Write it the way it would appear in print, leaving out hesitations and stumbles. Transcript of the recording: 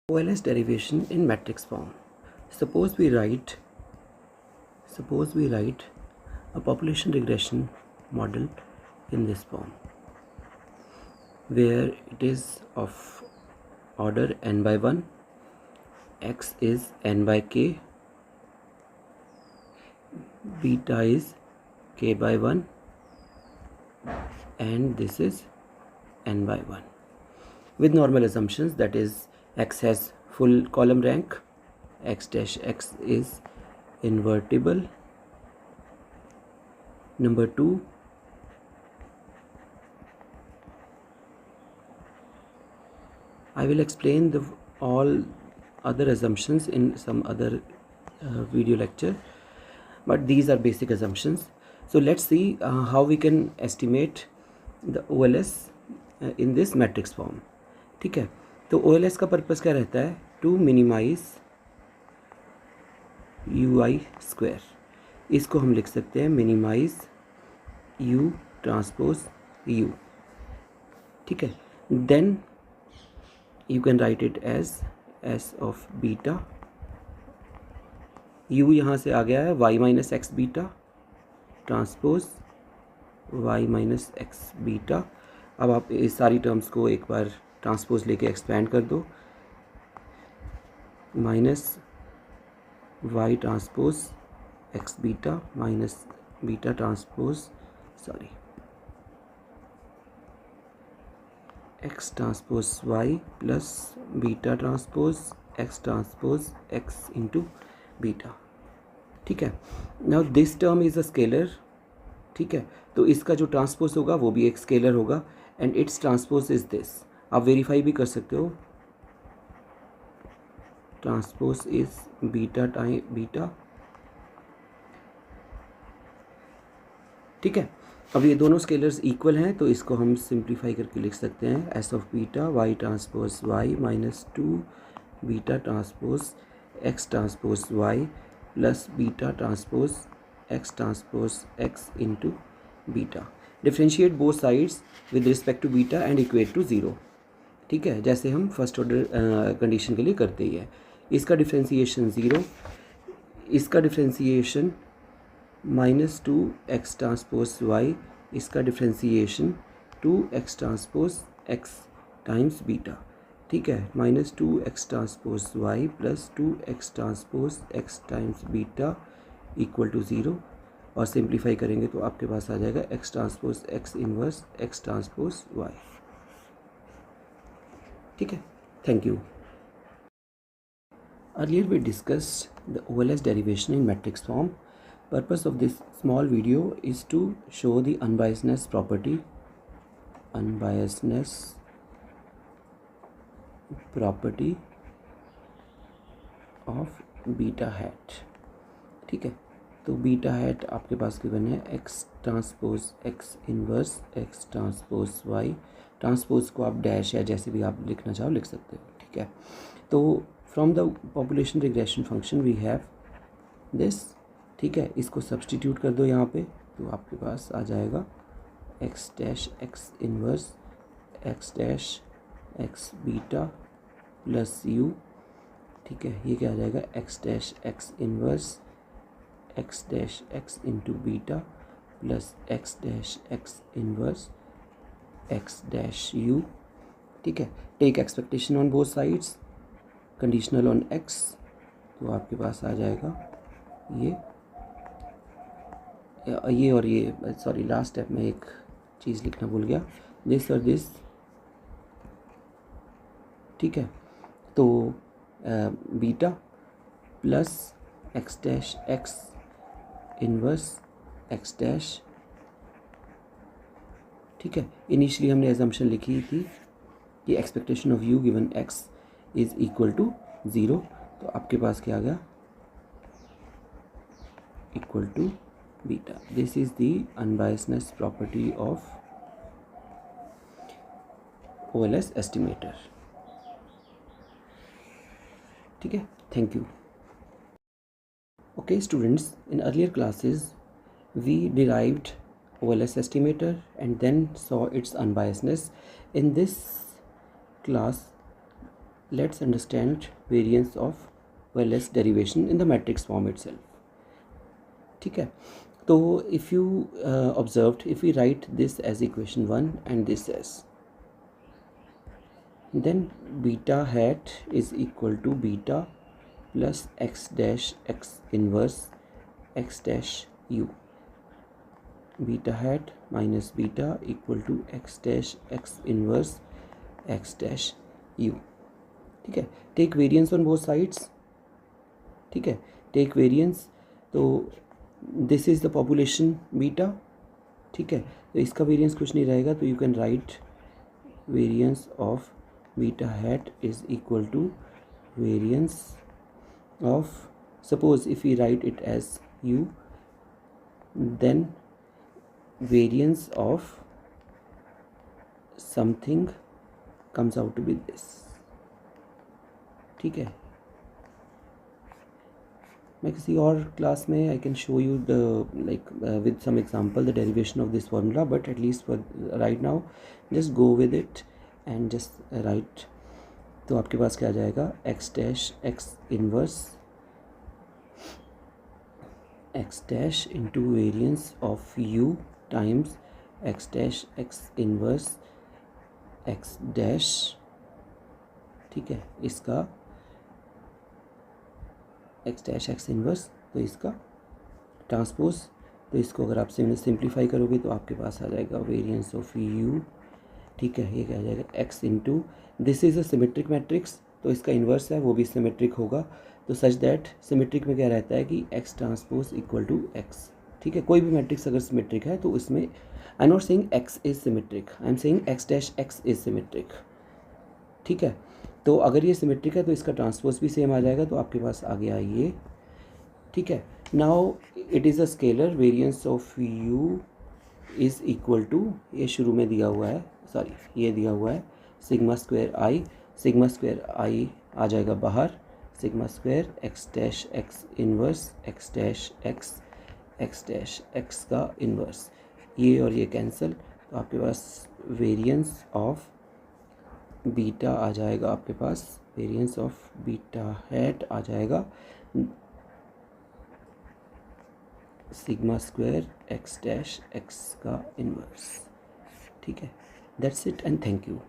OLS derivation in matrix form. Suppose we write a population regression model in this form, where it is of order n by 1, x is n by k, beta is k by 1, and this is n by 1, with normal assumptions, that is x has full column rank, x dash x is invertible. Number 2, I will explain all other assumptions in some other video lecture, but these are basic assumptions. So let's see how we can estimate the OLS in this matrix form. ठीक है, तो OLS का purpose क्या रहता है? To minimize UI square. इसको हम लिख सकते हैं मिनिमाइज U ट्रांसपोज U. ठीक है, then you can write it as S of beta. U यहाँ से आ गया है y minus x beta transpose y minus x beta. अब आप इस सारी टर्म्स को एक बार ट्रांसपोज लेके एक्सपेंड कर दो. Minus y transpose x beta minus beta transpose x transpose y plus beta transpose x into beta. ठीक है, now this term is a scalar. ठीक है, तो इसका जो ट्रांसपोज होगा वो भी एक स्केलर होगा, and it's transpose is this. आप वेरीफाई भी कर सकते हो. Transpose is beta time beta. ठीक है, अब ये दोनों स्केलर्स इक्वल हैं, तो इसको हम सिंप्लीफाई करके लिख सकते हैं S of beta Y transpose Y minus 2 beta transpose X Y plus beta transpose X into beta. Differentiate both sides with respect to beta and equate to 0. ठीक है, जैसे हम फर्स्ट ऑर्डर कंडीशन के लिए करते ही है. इसका डिफ्रेंशिएशन 0, इसका differentiation minus 2 x transpose y, इसका differentiation 2 x transpose x times beta. ठीक है, minus 2 x transpose y plus 2 x transpose x times beta equal to 0. और सिंप्लीफाई करेंगे तो आपके पास आ जाएगा x transpose x inverse x transpose y. ठीक है, thank you. Earlier we discussed the OLS derivation in matrix form. Purpose of this small video is to show the unbiasedness property of beta hat. ठीक है, तो beta hat आपके पास given है X transpose x inverse x transpose Y. Transpose को आप dash या जैसे भी आप लिखना चाहो लिख सकते हो. ठीक है, तो from the population regression function we have this. ठीक है, इसको सब्सटीट्यूट कर दो यहाँ पे, तो आपके पास आ जाएगा X dash X inverse X dash X beta plus U. ठीक है, ये क्या आ जाएगा X dash X inverse X dash X into beta plus X dash X inverse X dash U. ठीक है, take expectation on both sides, conditional on X, तो आपके पास आ जाएगा ये और ये. सॉरी, लास्ट स्टेप में एक चीज़ लिखना भूल गया, दिस और दिस. ठीक है, तो beta plus X dash X inverse X dash. ठीक है, इनिशियली हमने एजम्पशन लिखी थी कि expectation of U given X is equal to 0, तो आपके पास क्या आ गया equal to beta. This is the unbiasedness property of OLS estimator. ठीक है, thank you. Okay students, in earlier classes we derived OLS estimator and then saw its unbiasedness. In this class Let's understand variance of Wallace derivation in the matrix form itself. ठीक है, तो if you observed, if we write this as equation 1 and this as, then beta hat is equal to beta plus x dash x inverse x dash u. Beta hat minus beta equal to x dash x inverse x dash u. ठीक है, take variance on both sides. ठीक है, take variance, तो this is the population beta. ठीक है, तो इसका variance कुछ नहीं रहेगा, तो you can write variance of beta hat is equal to variance of, suppose if you write it as U, then variance of something comes out to be this. ठीक है, मैं किसी और क्लास में I can show you the like with some example the derivation of this formula, but at least for right now just go with it and just write. तो आपके पास क्या आ जाएगा, X dash X inverse X dash into variance of U times X dash X inverse X dash. ठीक है, इसका x dash X inverse, तो इसका ट्रांसपोज, तो इसको अगर आप सिंप्लीफाई करोगे तो आपके पास आ जाएगा वेरिएंस ऑफ यू. ठीक है, ये क्या आ जाएगा, x into, this is a symmetric matrix, तो इसका इन्वर्स है वो भी सिमेट्रिक होगा. तो सच दैट सिमेट्रिक में क्या रहता है कि X transpose equal to X. ठीक है, कोई भी मैट्रिक्स अगर सिमेट्रिक है तो उसमें I am not saying x is symmetric, I am saying x dash x is symmetric. ठीक है, तो अगर ये सिमेट्रिक है तो इसका ट्रांसपोज भी सेम आ जाएगा, तो आपके पास आ गया ये. ठीक है, now it is a scalar, variance of U is equal to, ये शुरू में दिया हुआ है, सॉरी ये दिया हुआ है सिग्मा स्क्वायर आई. सिग्मा स्क्वायर आई आ जाएगा बाहर, sigma square x dash X inverse X dash x x dash x का इन्वर्स, ये और ये कैंसिल, तो आपके पास वेरिएंस ऑफ बीटा आ जाएगा, आपके पास वेरिएंस ऑफ बीटा हैट आ जाएगा sigma square x dash x का इन्वर्स. ठीक है, that's it and thank you.